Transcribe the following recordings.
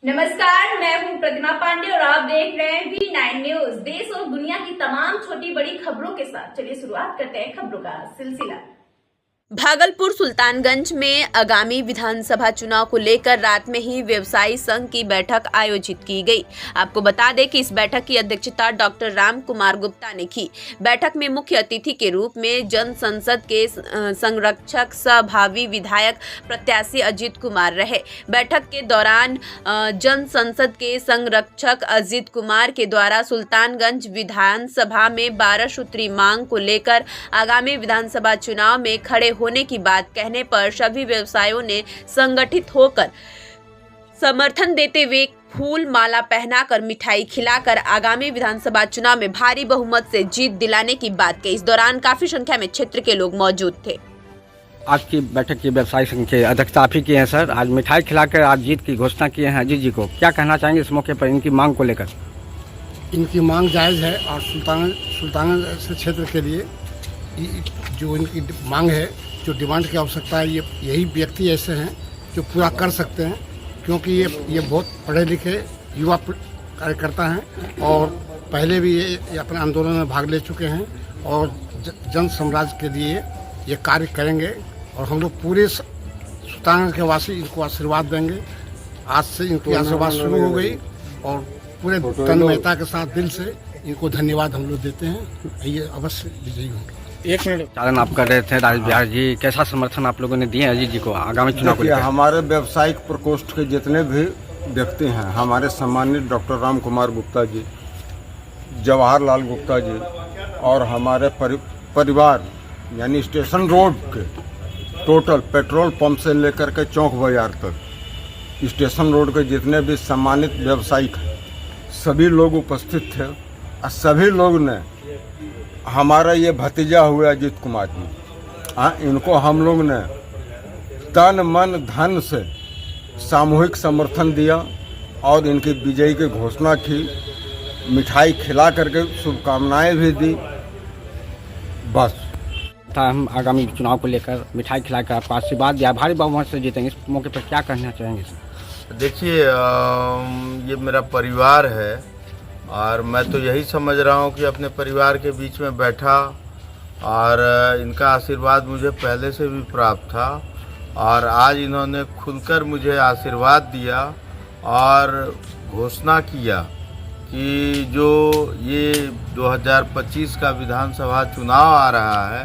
नमस्कार, मैं हूं प्रतिमा पांडे और आप देख रहे हैं V9 न्यूज। देश और दुनिया की तमाम छोटी बड़ी खबरों के साथ चलिए शुरुआत करते हैं खबरों का सिलसिला। भागलपुर सुल्तानगंज में आगामी विधानसभा चुनाव को लेकर रात में ही व्यवसायी संघ की बैठक आयोजित की गई। आपको बता दें कि इस बैठक की अध्यक्षता डॉक्टर राम कुमार गुप्ता ने की। बैठक में मुख्य अतिथि के रूप में जन संसद के संरक्षक सह भावी विधायक प्रत्याशी अजीत कुमार रहे। बैठक के दौरान जन संसद के संरक्षक अजीत कुमार के द्वारा सुल्तानगंज विधानसभा में 12 सूत्री मांग को लेकर आगामी विधानसभा चुनाव में खड़े होने की बात कहने पर सभी व्यवसायियों ने संगठित होकर समर्थन देते हुए फूल माला पहनाकर मिठाई खिलाकर आगामी विधानसभा चुनाव में भारी बहुमत से जीत दिलाने की बात कही। इस दौरान काफी संख्या में क्षेत्र के लोग मौजूद थे। आज की बैठक की व्यवसायी संघ के अध्यक्षता आप ही की हैं सर। आज मिठाई खिलाकर आज जीत की घोषणा किए हैं अजीत जी को, क्या कहना चाहेंगे इस मौके पर इनकी मांग को लेकर? इनकी मांग जायज़ है और सुल्तानगंज क्षेत्र के लिए जो इनकी मांग है, जो डिमांड की आवश्यकता है, ये यही व्यक्ति ऐसे हैं जो पूरा कर सकते हैं, क्योंकि ये बहुत पढ़े लिखे युवा कार्यकर्ता हैं और पहले भी ये अपने आंदोलन में भाग ले चुके हैं और जन साम्राज्य के लिए ये कार्य करेंगे और हम लोग पूरे सुल्तानगंज के वासी इनको आशीर्वाद देंगे। आज से इनकी आशीर्वाद शुरू हो गई और पूरे तन्मयता के साथ दिल से इनको धन्यवाद हम लोग देते हैं। ये अवश्य विजयी होंगे। एक मिनट चालन आप कर रहे थे राजेश बिहार जी, कैसा समर्थन आप लोगों ने दिए अजीत जी को आगामी चुनाव को लेकर? हमारे व्यावसायिक प्रकोष्ठ के जितने भी व्यक्ति हैं, हमारे सम्मानित डॉक्टर राम कुमार गुप्ता जी, जवाहरलाल गुप्ता जी और हमारे परिवार यानी स्टेशन रोड के टोटल पेट्रोल पंप से लेकर के चौक बाजार तक स्टेशन रोड के जितने भी सम्मानित व्यवसायिक हैं, सभी लोग उपस्थित थे और सभी लोग ने हमारा ये भतीजा हुआ अजीत कुमार जी, इनको हम लोग ने तन मन धन से सामूहिक समर्थन दिया और इनकी विजयी की घोषणा की, मिठाई खिला करके शुभकामनाएं भी दी। बस हम आगामी चुनाव को लेकर मिठाई खिलाकर आपको आशीर्वाद दिया, भारी बहुमत से जीतेंगे, इस मौके पर क्या कहना चाहेंगे? देखिए, ये मेरा परिवार है और मैं तो यही समझ रहा हूँ कि अपने परिवार के बीच में बैठा और इनका आशीर्वाद मुझे पहले से भी प्राप्त था और आज इन्होंने खुलकर मुझे आशीर्वाद दिया और घोषणा किया कि जो ये 2025 का विधानसभा चुनाव आ रहा है,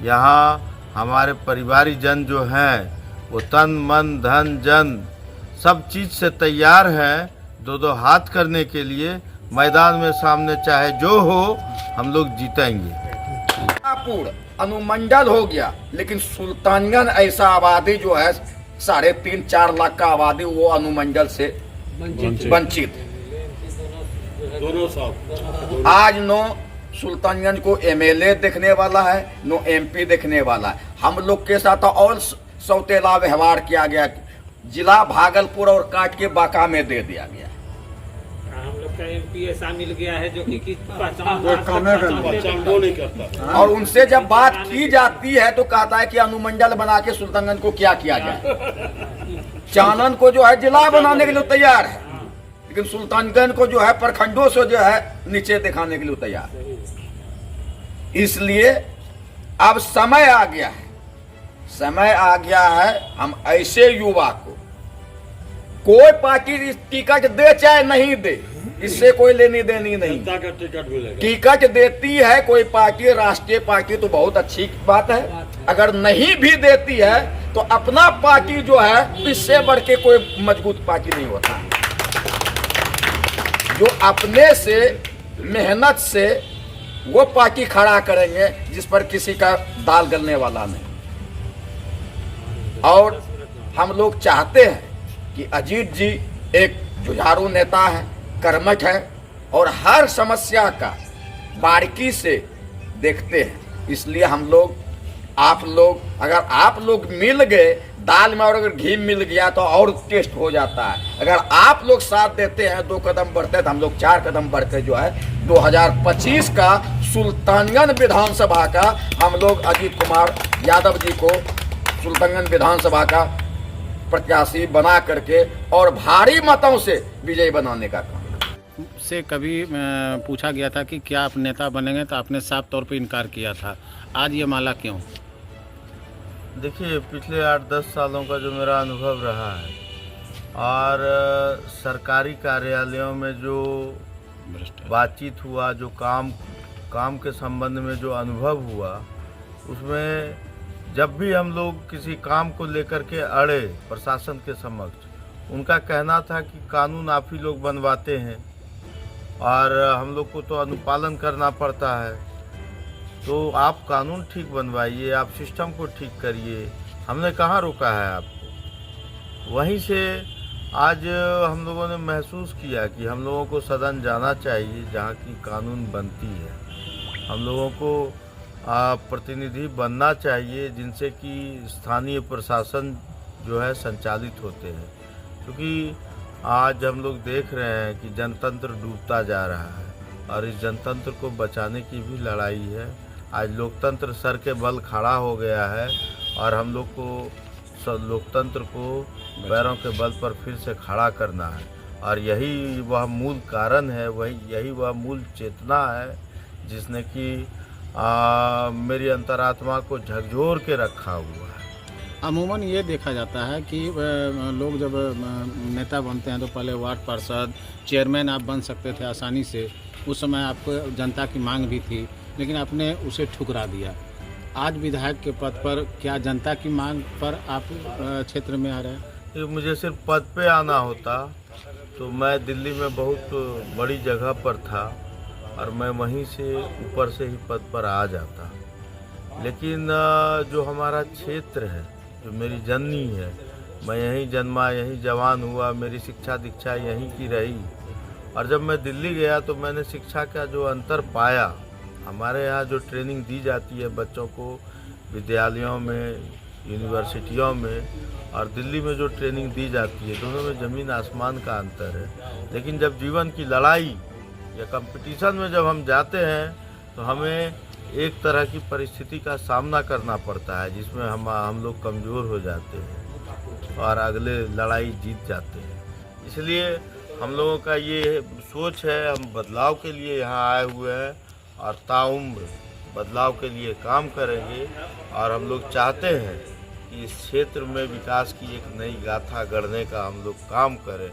यहाँ हमारे परिवारिक जन जो हैं वो तन मन धन जन सब चीज़ से तैयार हैं दो हाथ करने के लिए। मैदान में सामने चाहे जो हो, हम लोग जीतेंगे। पूर्ण अनुमंडल हो गया, लेकिन सुल्तानगंज ऐसा आबादी जो है 3.5-4 लाख का आबादी वो अनुमंडल से वंचित आज नो सुल्तानगंज को एमएलए देखने वाला है, नो एमपी देखने वाला है। हम लोग के साथ और सौतेला व्यवहार किया गया, जिला भागलपुर और काट के बांका में दे दिया गया। एमपी ऐसा मिल गया है जो कि पहचान नहीं करता और उनसे जब बात की जाती है तो कहता है कि अनुमंडल बना के सुल्तानगंज को क्या किया जाए। चानन को जो है जिला बनाने के लिए तैयार है, लेकिन सुल्तानगंज को जो है प्रखंडों से जो है नीचे दिखाने के लिए तैयार है। इसलिए अब समय आ गया है हम ऐसे युवा को, कोई पार्टी टिकट दे चाहे नहीं दे, इससे कोई लेनी देनी नहीं। टिकट देती है कोई पार्टी, राष्ट्रीय पार्टी तो बहुत अच्छी बात है, अगर नहीं भी देती है तो अपना पार्टी जो है इससे बढ़ के कोई मजबूत पार्टी नहीं होता। जो अपने से मेहनत से वो पार्टी खड़ा करेंगे जिस पर किसी का दाल गलने वाला नहीं। और हम लोग चाहते हैं कि अजीत जी एक जुझारू नेता है, कर्मठ है और हर समस्या का बारीकी से देखते हैं। इसलिए हम लोग अगर आप लोग मिल गए दाल में और अगर घी मिल गया तो और टेस्ट हो जाता है। अगर आप लोग साथ देते हैं, 2 कदम बढ़ते तो हम लोग 4 कदम बढ़ते जो है 2025 का सुल्तानगंज विधानसभा का हम लोग अजीत कुमार यादव जी को सुल्तानगंज विधानसभा का प्रत्याशी बना करके और भारी मतों से विजयी बनाने का काम। से कभी पूछा गया था कि क्या आप नेता बनेंगे, तो आपने साफ तौर पे इनकार किया था। आज ये माला क्यों? देखिए, पिछले 8-10 सालों का जो मेरा अनुभव रहा है और सरकारी कार्यालयों में जो बातचीत हुआ, जो काम के संबंध में जो अनुभव हुआ, उसमें जब भी हम लोग किसी काम को लेकर के अड़े प्रशासन के समक्ष, उनका कहना था कि कानून आप ही लोग बनवाते हैं और हम लोग को तो अनुपालन करना पड़ता है, तो आप कानून ठीक बनवाइए, आप सिस्टम को ठीक करिए। हमने कहाँ रोका है आपको? वहीं से आज हम लोगों ने महसूस किया कि हम लोगों को सदन जाना चाहिए जहाँ की कानून बनती है। हम लोगों को प्रतिनिधि बनना चाहिए जिनसे कि स्थानीय प्रशासन जो है संचालित होते हैं, क्योंकि आज हम लोग देख रहे हैं कि जनतंत्र डूबता जा रहा है और इस जनतंत्र को बचाने की भी लड़ाई है। आज लोकतंत्र सर के बल खड़ा हो गया है और हम लोग को लोकतंत्र को पैरों के बल पर फिर से खड़ा करना है और यही वह मूल कारण है, यही वह मूल चेतना है जिसने कि मेरी अंतरात्मा को झकझोर के रखा हुआ है। अमूमन ये देखा जाता है कि लोग जब नेता बनते हैं तो पहले वार्ड पार्षद, चेयरमैन आप बन सकते थे आसानी से। उस समय आपको जनता की मांग भी थी, लेकिन आपने उसे ठुकरा दिया। आज विधायक के पद पर क्या जनता की मांग पर आप क्षेत्र में आ रहे हैं? मुझे सिर्फ पद पे आना होता तो मैं दिल्ली में बहुत बड़ी जगह पर था और मैं वहीं से ऊपर से ही पद पर आ जाता, लेकिन जो हमारा क्षेत्र है, जो मेरी जननी है, मैं यहीं जन्मा, यहीं जवान हुआ, मेरी शिक्षा दीक्षा यहीं की रही और जब मैं दिल्ली गया तो मैंने शिक्षा का जो अंतर पाया। हमारे यहाँ जो ट्रेनिंग दी जाती है बच्चों को विद्यालयों में, यूनिवर्सिटियों में, और दिल्ली में जो ट्रेनिंग दी जाती है, दोनों में ज़मीन आसमान का अंतर है। लेकिन जब जीवन की लड़ाई या कंपटीशन में जब हम जाते हैं तो हमें एक तरह की परिस्थिति का सामना करना पड़ता है जिसमें हम लोग कमज़ोर हो जाते हैं और अगले लड़ाई जीत जाते हैं। इसलिए हम लोगों का ये सोच है, हम बदलाव के लिए यहाँ आए हुए हैं और ताउम्र बदलाव के लिए काम करेंगे और हम लोग चाहते हैं कि इस क्षेत्र में विकास की एक नई गाथा गढ़ने का हम लोग काम करें।